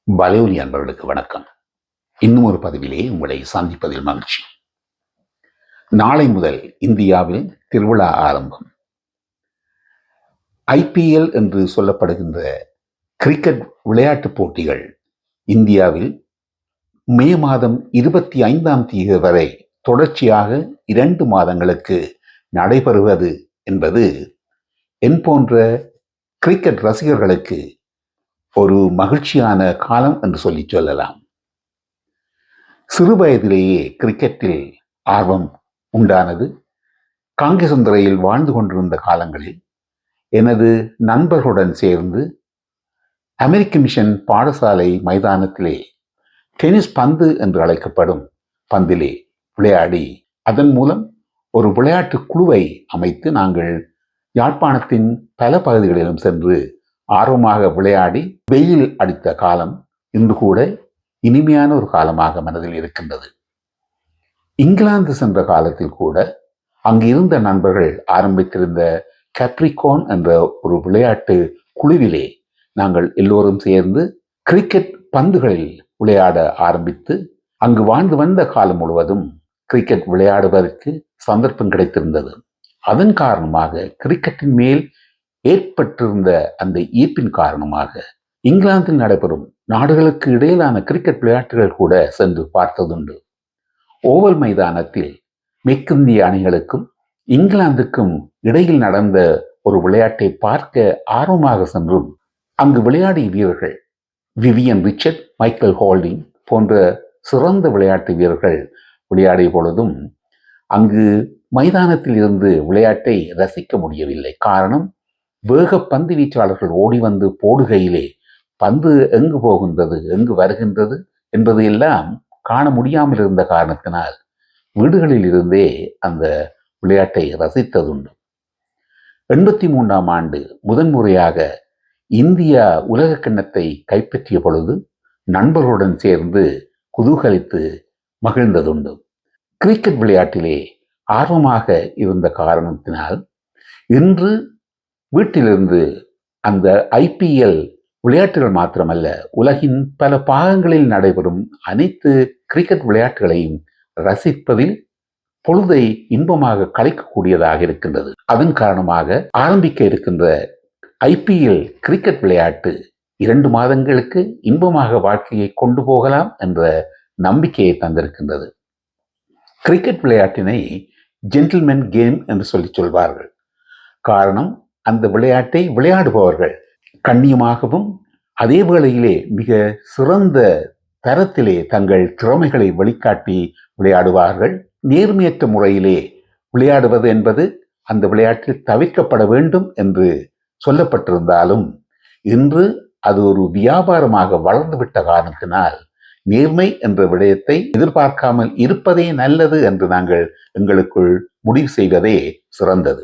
வலையொலி அன்பர்களுக்கு வணக்கம். இன்னும் ஒரு பதிவிலே உங்களை சந்திப்பதில் மகிழ்ச்சி. நாளை முதல் இந்தியாவில் திருவிழா ஆரம்பம். IPL என்று சொல்லப்படுகின்ற கிரிக்கெட் விளையாட்டுப் போட்டிகள் இந்தியாவில் மே மாதம் 25ஆம் தேதி வரை தொடர்ச்சியாக 2 மாதங்களுக்கு நடைபெறுவது என்பது என் போன்ற கிரிக்கெட் ரசிகர்களுக்கு ஒரு மகிழ்ச்சியான காலம் என்று சொல்லலாம். சிறு வயதிலேயே கிரிக்கெட்டில் ஆர்வம் உண்டானது. காங்கேசந்துறையில் வாழ்ந்து கொண்டிருந்த காலங்களில் எனது நண்பர்களுடன் சேர்ந்து அமெரிக்க மிஷன் பாடசாலை மைதானத்திலே டென்னிஸ் பந்து என்று அழைக்கப்படும் பந்திலே விளையாடி, அதன் மூலம் ஒரு விளையாட்டு குழுவை அமைத்து நாங்கள் யாழ்ப்பாணத்தின் பல பகுதிகளிலும் சென்று ஆர்வமாக விளையாடி வெயில் அடித்த காலம் இன்று கூட இனிமையான ஒரு காலமாக மனதில் இருக்கின்றது. இங்கிலாந்து சென்ற காலத்தில் கூட அங்கு இருந்த நண்பர்கள் ஆரம்பித்திருந்த கேப்ரிகான் என்ற ஒரு விளையாட்டு குழுவிலே நாங்கள் எல்லோரும் சேர்ந்து கிரிக்கெட் பந்துகளில் விளையாட ஆரம்பித்து அங்கு வாழ்ந்து வந்த காலம் முழுவதும் கிரிக்கெட் விளையாடுவதற்கு சந்தர்ப்பம் கிடைத்திருந்தது. அதன் காரணமாக கிரிக்கெட்டின் மேல் ஏற்பட்டிருந்த அந்த ஈர்ப்பின் காரணமாக இங்கிலாந்தில் நடைபெறும் நாடுகளுக்கு இடையிலான கிரிக்கெட் விளையாட்டுகள் கூட சென்று பார்த்ததுண்டு. ஓவல் மைதானத்தில் மேற்கிந்திய அணிகளுக்கும் இங்கிலாந்துக்கும் இடையில் நடந்த ஒரு விளையாட்டை பார்க்க ஆர்வமாக சென்றும் அங்கு விளையாடிய வீரர்கள் விவியன் ரிச்சர்ட், மைக்கேல் ஹோல்டிங் போன்ற சிறந்த விளையாட்டு வீரர்கள் விளையாடிய பொழுதும் அங்கு மைதானத்தில் இருந்து விளையாட்டை ரசிக்க முடியவில்லை. காரணம், வேக பந்து வீச்சாளர்கள் ஓடி வந்து போடுகையிலே பந்து எங்கு போகின்றது, எங்கு வருகின்றது என்பது எல்லாம் காண முடியாமல் இருந்த காரணத்தினால் வீடுகளில் இருந்தே அந்த விளையாட்டை ரசித்ததுண்டு. 83ஆம் ஆண்டு முதன்முறையாக இந்தியா உலக கிண்ணத்தை கைப்பற்றிய பொழுது நண்பர்களுடன் சேர்ந்து குதூகலித்து மகிழ்ந்ததுண்டு. கிரிக்கெட் விளையாட்டிலே ஆர்வமாக இருந்த காரணத்தினால் இன்று வீட்டிலிருந்து அந்த IPL விளையாட்டுகள் மாத்திரமல்ல, உலகின் பல பாகங்களில் நடைபெறும் அனைத்து கிரிக்கெட் விளையாட்டுகளையும் ரசிப்பதில் பொழுதை இன்பமாக கழிக்கக்கூடியதாக இருக்கின்றது. அதன் காரணமாக ஆரம்பிக்க இருக்கின்ற IPL கிரிக்கெட் விளையாட்டு 2 மாதங்களுக்கு இன்பமாக வாழ்க்கையை கொண்டு போகலாம் என்ற நம்பிக்கையை தந்திருக்கின்றது. கிரிக்கெட் விளையாட்டினை ஜென்டில்மேன் கேம் என்று சொல்வார்கள். காரணம், அந்த விளையாட்டை விளையாடுபவர்கள் கண்ணியமாகவும் அதே வேளையிலே மிக சிறந்த தரத்திலே தங்கள் திறமைகளை வெளிக்காட்டி விளையாடுவார்கள். நேர்மையற்ற முறையிலே விளையாடுவது என்பது அந்த விளையாட்டில் தவிர்க்கப்பட வேண்டும் என்று சொல்லப்பட்டிருந்தாலும் இன்று அது ஒரு வியாபாரமாக வளர்ந்துவிட்ட காரணத்தினால் நேர்மை என்ற விடயத்தை எதிர்பார்க்காமல் இருப்பதே நல்லது என்று நாங்கள் எங்களுக்குள் முடிவு செய்வதே சிறந்தது.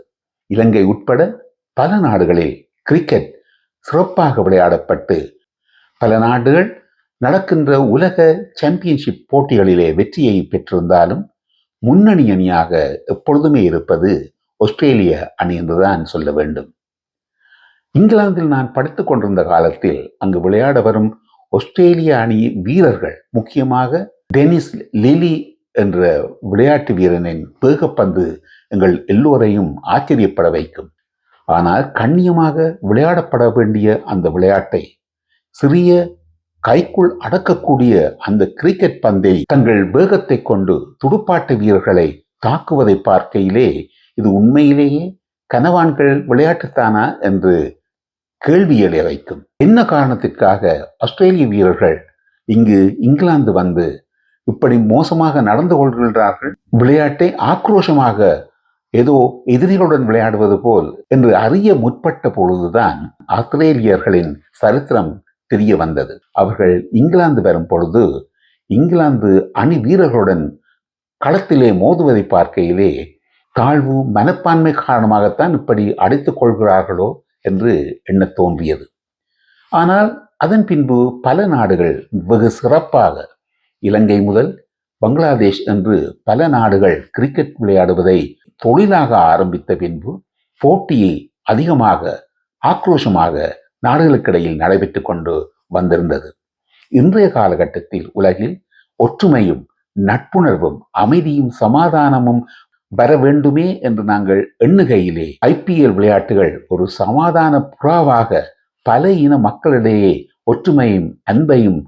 இலங்கை உட்பட பல நாடுகளில் கிரிக்கெட் சிறப்பாக விளையாடப்பட்டு பல நாடுகள் நடக்கின்ற உலக சாம்பியன்ஷிப் போட்டிகளிலே வெற்றியை பெற்றிருந்தாலும் முன்னணி அணியாக எப்பொழுதுமே இருப்பது ஆஸ்திரேலிய அணி என்றுதான் சொல்ல வேண்டும். இங்கிலாந்தில் நான் படித்துக் கொண்டிருந்த காலத்தில் அங்கு விளையாட வரும் ஆஸ்திரேலிய அணி வீரர்கள், முக்கியமாக டெனிஸ் லிலி என்ற விளையாட்டு வீரனின் வேகப்பந்து எங்கள் எல்லோரையும் ஆச்சரியப்பட வைக்கும். ஆனால் கண்ணியமாக விளையாடப்பட வேண்டிய அந்த விளையாட்டை சிறிய கைக்குள் அடக்கக்கூடிய அந்த கிரிக்கெட் பந்தை தங்கள் வேகத்தை கொண்டு துடுப்பாட்ட வீரர்களை தாக்குவதை பார்க்கையிலே இது உண்மையிலேயே கனவான்கள் விளையாட்டுத்தானா என்று கேள்வி எழ வைக்கும். என்ன காரணத்திற்காக ஆஸ்திரேலிய வீரர்கள் இங்கு இங்கிலாந்து வந்து இப்படி மோசமாக நடந்து கொள்கின்றார்கள்? விளையாட்டை ஆக்ரோஷமாக ஏதோ எதிரிகளுடன் விளையாடுவது போல் என்று அறிய முற்பட்ட பொழுதுதான் ஆஸ்திரேலியர்களின் சரித்திரம் தெரிய வந்தது. அவர்கள் இங்கிலாந்து வரும் பொழுது இங்கிலாந்து அணி வீரர்களுடன் களத்திலே மோதுவதை பார்க்கையிலே தாழ்வு மனப்பான்மை காரணமாகத்தான் இப்படி அடித்துக் கொள்கிறார்களோ என்று எண்ண தோன்றியது. ஆனால் அதன் பின்பு பல நாடுகள் வெகு சிறப்பாக, இலங்கை முதல் பங்களாதேஷ் என்று பல நாடுகள் கிரிக்கெட் விளையாடுவதை தொழிலாக ஆரம்பித்த பின்பு போட்டியை அதிகமாக ஆக்ரோஷமாக நாடுகளுக்கிடையில் நடைபெற்று கொண்டு வந்திருந்தது. இன்றைய காலகட்டத்தில் உலகில் ஒற்றுமையும் நட்புணர்வும் அமைதியும் சமாதானமும் வர வேண்டுமே என்று நாங்கள் எண்ணுகையிலே IPL விளையாட்டுகள் ஒரு சமாதான புறாவாக பல இன மக்களிடையே ஒற்றுமையும் அன்பையும்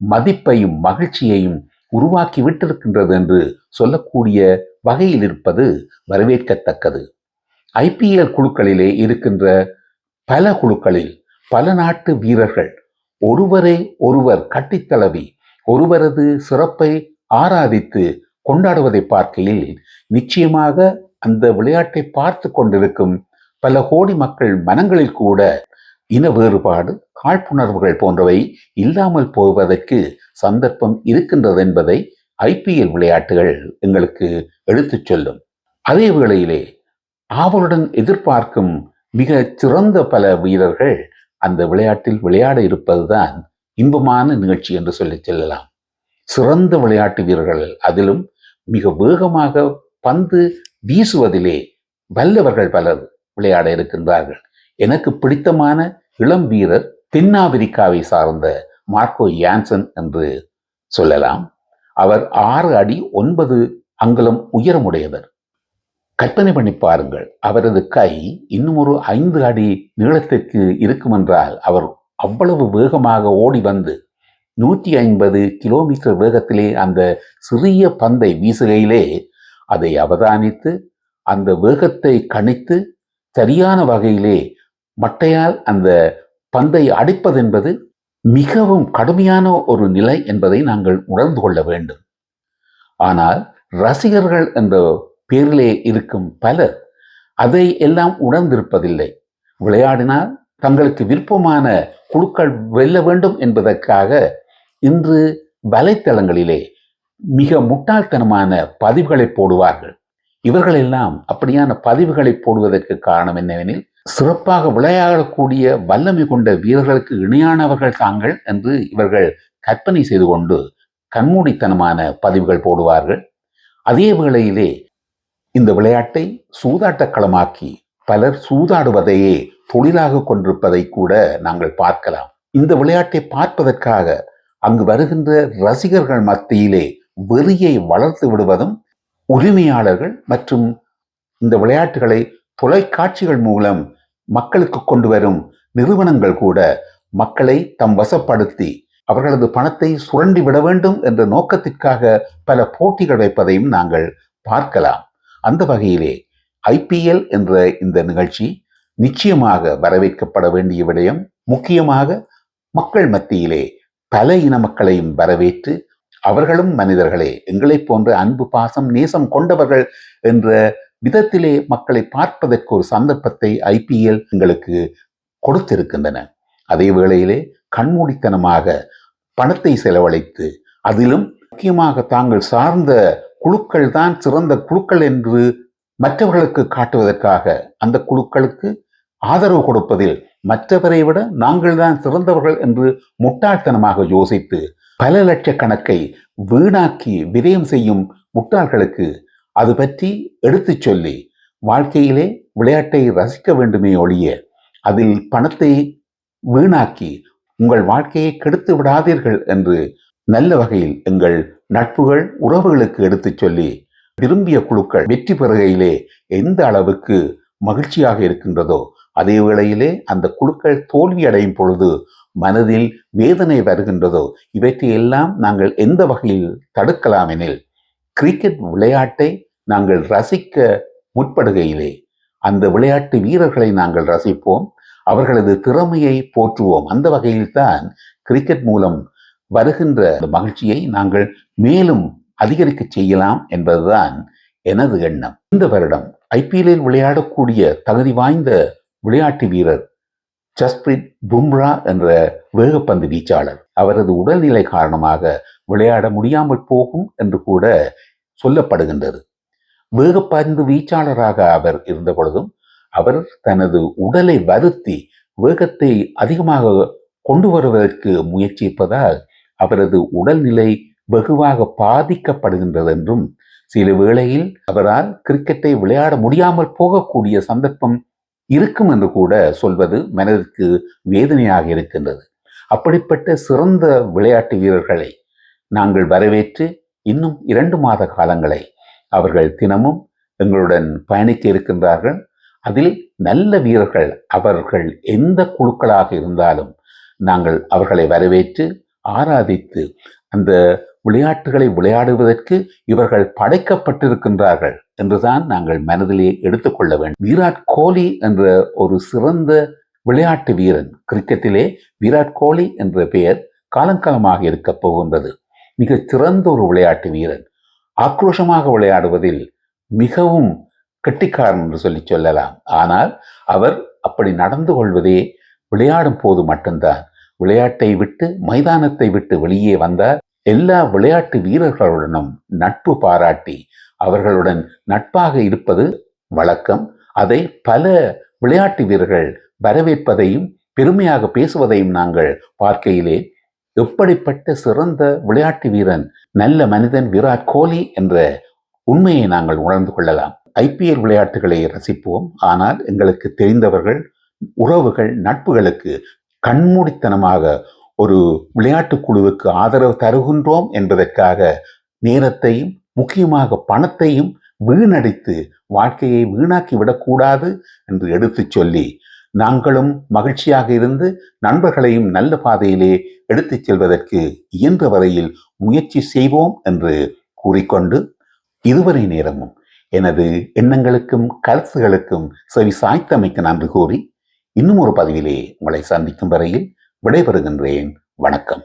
மதிப்பையும் மகிழ்ச்சியையும் உருவாக்கி விட்டிருக்கின்றது என்று சொல்லக்கூடிய வகையில் இருப்பது வரவேற்கத்தக்கது. IPL குழுக்களிலே இருக்கின்ற பல குழுக்களில் பல நாட்டு வீரர்கள் ஒருவரை ஒருவர் கட்டித்தழுவி ஒருவரது சிறப்பை ஆராதித்து கொண்டாடுவதை பார்க்கையில் நிச்சயமாக அந்த விளையாட்டை பார்த்து கொண்டிருக்கும் பல கோடி மக்கள் மனங்களில் கூட இன வேறுபாடு, காழ்ப்புணர்வுகள் போன்றவை இல்லாமல் போவதற்கு சந்தர்ப்பம் இருக்கின்றது என்பதை IPL விளையாட்டுகள் எங்களுக்கு எடுத்துச் சொல்லும். அதே வேளையிலே ஆவலுடன் எதிர்பார்க்கும் மிக சிறந்த பல வீரர்கள் அந்த விளையாட்டில் விளையாட இருப்பதுதான் இன்பமான நிகழ்ச்சி என்று சொல்லி செல்லலாம். சிறந்த விளையாட்டு வீரர்கள், அதிலும் மிக வேகமாக பந்து வீசுவதிலே வல்லவர்கள் பலர் விளையாட இருக்கின்றார்கள். எனக்கு பிடித்தமான இளம் வீரர் தென்னாப்பிரிக்காவை சார்ந்த மார்க்கோ யான்சன் என்று சொல்லலாம். அவர் 6 அடி 9 அங்குலம் உயரமுடையவர். கற்பனை பண்ணி பாருங்கள், அவரது கை இன்னும் ஒரு 5 அடி நீளத்திற்கு இருக்குமென்றால் அவர் அவ்வளவு வேகமாக ஓடி வந்து 150 கிலோமீட்டர் வேகத்திலே அந்த சிறிய பந்தை வீசுகையிலே அதை அவதானித்து அந்த வேகத்தை கணித்து சரியான வகையிலே மட்டையால் அந்த பந்தை அடிப்பதென்பது மிகவும் கடுமையான ஒரு நிலை என்பதை நாங்கள் உணர்ந்து கொள்ள வேண்டும். ஆனால் ரசிகர்கள் என்ற பேரிலே இருக்கும் பலர் அதை எல்லாம் உணர்ந்திருப்பதில்லை. விளையாடினால் தங்களுக்கு விருப்பமான குழுக்கள் வெல்ல வேண்டும் என்பதற்காக இன்று வலைத்தளங்களிலே மிக முட்டாள்தனமான பதிவுகளை போடுவார்கள். இவர்களெல்லாம் அப்படியான பதிவுகளை போடுவதற்கு காரணம் என்னவெனில், சிறப்பாக விளையாடக்கூடிய வல்லமை கொண்ட வீரர்களுக்கு இணையானவர்கள் தாங்கள் என்று இவர்கள் கற்பனை செய்து கொண்டு கண்மூடித்தனமான பதிவுகள் போடுவார்கள். அதே வேளையிலே இந்த விளையாட்டை சூதாட்டக்களமாக்கி பலர் சூதாடுவதையே தொழிலாக கொண்டிருப்பதை கூட நாங்கள் பார்க்கலாம். இந்த விளையாட்டை பார்ப்பதற்காக அங்கு வருகின்ற ரசிகர்கள் மத்தியிலே வெறியை வளர்த்து விடுவதும், உரிமையாளர்கள் மற்றும் இந்த விளையாட்டுகளை தொலைக்காட்சிகள் மூலம் மக்களுக்கு கொண்டு வரும் நிறுவனங்கள் கூட மக்களை தம் வசப்படுத்தி அவர்களது பணத்தை சுரண்டி விட வேண்டும் என்ற நோக்கத்திற்காக பல போட்டிகள் வைப்பதையும் நாங்கள் பார்க்கலாம். அந்த வகையிலே IPL என்ற இந்த நிகழ்ச்சி நிச்சயமாக வரவேற்கப்பட வேண்டிய விடயம். முக்கியமாக மக்கள் மத்தியிலே பல இன மக்களையும் வரவேற்று அவர்களும் மனிதர்களே, எங்களைப் போன்ற அன்பு, பாசம், நேசம் கொண்டவர்கள் என்ற விதத்திலே மக்களை பார்ப்பதற்கு ஒரு சந்தர்ப்பத்தை IPL எங்களுக்கு கொடுத்திருக்கின்றன. அதே வேளையிலே கண்மூடித்தனமாக பணத்தை செலவழித்து, அதிலும் முக்கியமாக தாங்கள் சார்ந்த குழுக்கள் தான் சிறந்த குழுக்கள் என்று மற்றவர்களுக்கு காட்டுவதற்காக அந்த குழுக்களுக்கு ஆதரவு கொடுப்பதில் மற்றவரை விட நாங்கள் தான் சிறந்தவர்கள் என்று முட்டாள்தனமாக யோசித்து பல லட்சக்கணக்கை வீணாக்கி விரயம் செய்யும் முட்டாள்களுக்கு அது பற்றி எடுத்து சொல்லி வாழ்க்கையிலே விளையாட்டை ரசிக்க வேண்டுமே ஒழிய அதில் பணத்தை வீணாக்கி உங்கள் வாழ்க்கையை கெடுத்து விடாதீர்கள் என்று நல்ல வகையில் எங்கள் நட்புகள், உறவுகளுக்கு எடுத்து சொல்லி விரும்பிய குழுக்கள் வெற்றி பெறுகையிலே எந்த அளவுக்கு மகிழ்ச்சியாக இருக்கின்றதோ, அதே வேளையிலே அந்த குழுக்கள் தோல்வி அடையும் பொழுது மனதில் வேதனை வருகின்றதோ, இவற்றை எல்லாம் நாங்கள் எந்த வகையில் தடுக்கலாம் எனில், கிரிக்கெட் விளையாட்டை நாங்கள் ரசிக்க முற்படுகையிலே அந்த விளையாட்டு வீரர்களை நாங்கள் ரசிப்போம், அவர்களது திறமையை போற்றுவோம். அந்த வகையில்தான் கிரிக்கெட் மூலம் வருகின்ற மகிழ்ச்சியை நாங்கள் மேலும் அதிகரிக்க செய்யலாம் என்பதுதான் எனது எண்ணம். இந்த வருடம் IPL விளையாடக்கூடிய தகுதி வாய்ந்த விளையாட்டு வீரர் ஜஸ்பிரீத் பும்ரா என்ற வேகப்பந்து வீச்சாளர். அவரது உடல்நிலை காரணமாக விளையாட முடியாமல் போகும் என்று கூட சொல்லப்படுகின்றது. வேகப்பந்து வீச்சாளராக அவர் இருந்த பொழுதும் அவர் தனது உடலை வருத்தி வேகத்தை அதிகமாக கொண்டு வருவதற்கு முயற்சிப்பதால் அவரது உடல்நிலை வெகுவாக பாதிக்கப்படுகின்றது என்றும், சில வேளையில் அவரால் கிரிக்கெட்டை விளையாட முடியாமல் போகக்கூடிய சந்தர்ப்பம் இருக்கும் என்று கூட சொல்வது மனதிற்கு வேதனையாக இருக்கின்றது. அப்படிப்பட்ட சிறந்த விளையாட்டு வீரர்களை நாங்கள் வரவேற்று இன்னும் 2 மாத காலங்களை அவர்கள் தினமும் எங்களுடன் பயணிக்க இருக்கின்றார்கள். அதில் நல்ல வீரர்கள் அவர்கள் எந்த குழுக்களாக இருந்தாலும் நாங்கள் அவர்களை வரவேற்று ஆராதித்து அந்த விளையாட்டுகளை விளையாடுவதற்கு இவர்கள் படைக்கப்பட்டிருக்கின்றார்கள் என்றுதான் நாங்கள் மனதிலே எடுத்துக்கொள்ள வேண்டும். விராட் கோலி என்ற ஒரு சிறந்த விளையாட்டு வீரன், கிரிக்கெட்டிலே விராட் கோலி என்ற பெயர் காலங்காலமாக இருக்கப் போகின்றது. மிக சிறந்த ஒரு விளையாட்டு வீரன், ஆக்ரோஷமாக விளையாடுவதில் மிகவும் கெட்டிக்காரன் என்று சொல்லலாம். ஆனால் அவர் அப்படி நடந்து கொள்வதே விளையாடும் போது மட்டும்தான். விளையாட்டை விட்டு மைதானத்தை விட்டு வெளியே வந்தார் எல்லா விளையாட்டு வீரர்களுடனும் நட்பு பாராட்டி அவர்களுடன் நட்பாக இருப்பது வழக்கம். அதை பல விளையாட்டு வீரர்கள் வரவேற்பதையும் பெருமையாக பேசுவதையும் நாங்கள் பார்க்கையிலே எப்படிப்பட்ட சிறந்த விளையாட்டு வீரன், நல்ல மனிதன் விராட் கோலி என்ற உண்மையை நாங்கள் உணர்ந்து கொள்ளலாம். ஐபிஎல் விளையாட்டுகளை ரசிப்போம். ஆனால் எங்களுக்கு தெரிந்தவர்கள், உறவுகள், நட்புகளுக்கு கண்மூடித்தனமாக ஒரு விளையாட்டு குழுவுக்கு ஆதரவு தருகின்றோம் என்பதற்காக நேரத்தையும் முக்கியமாக பணத்தையும் வீணடித்து வாழ்க்கையை வீணாக்கி விடக்கூடாது என்று எடுத்துச் சொல்லி நாங்களும் மகிழ்ச்சியாக இருந்து நண்பர்களையும் நல்ல பாதையிலே எடுத்துச் செல்வதற்கு இயன்ற வரையில் முயற்சி செய்வோம் என்று கூறிக்கொண்டு இதுவரை நேரமும் எனது எண்ணங்களுக்கும் கருத்துகளுக்கும் செவி சாய்த்தமைக்கு நன்றி கூறி இன்னும் ஒரு பதிவிலே உங்களை சந்திக்கும் வரையில் விடைபெறுகின்றேன். வணக்கம்.